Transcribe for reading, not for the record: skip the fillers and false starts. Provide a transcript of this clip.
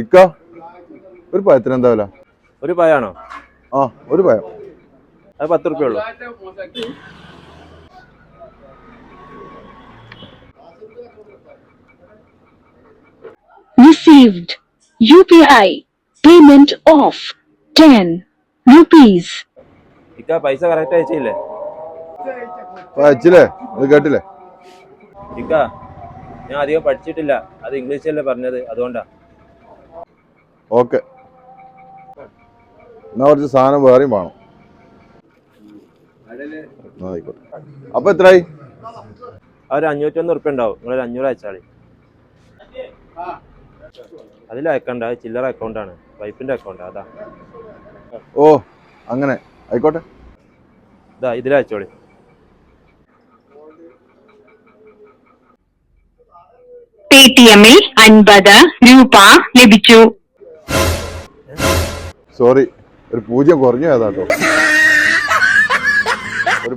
ഇക്ക ഒരു പഴത്തിന് എന്താ വില? ഒരു പഴാണോ? ആ ഒരു പഴം. അത് 10 റുപ്യ ഉള്ളൂ. Received UPI payment of 10 rupees. ഇക്ക പൈസ കറക്റ്റ് അയച്ചില്ലേ? അയച്ചില്ലേ? അത് കേട്ടില്ലേ? ഇക്ക ഞാൻ അധികം പഠിച്ചിട്ടില്ല, അത് ഇംഗ്ലീഷല്ലേ പറഞ്ഞത്, അതുകൊണ്ടാ. ഓക്കെ, എന്നാ കുറച്ച് സാധനം വേറെയും വേണം. ആയിക്കോട്ടെ. അപ്പൊ എത്രയായി? ഒരു 501 റുപ്യ ഉണ്ടാവും. നിങ്ങളൊരു 500 അയച്ചാളി. അതിൽ അയക്കണ്ട, ചില്ലറ അക്കൗണ്ടാണ്, വൈഫിന്റെ അക്കൗണ്ട്, അതാ. ഓ അങ്ങനെ ആയിക്കോട്ടെ. ഇതാ ഇതിലയച്ചോളി. പേടിഎമ്മിൽ 50 രൂപ ലഭിച്ചു. സോറി, ഒരു 0 കുറഞ്ഞു ഏതാട്ടോ.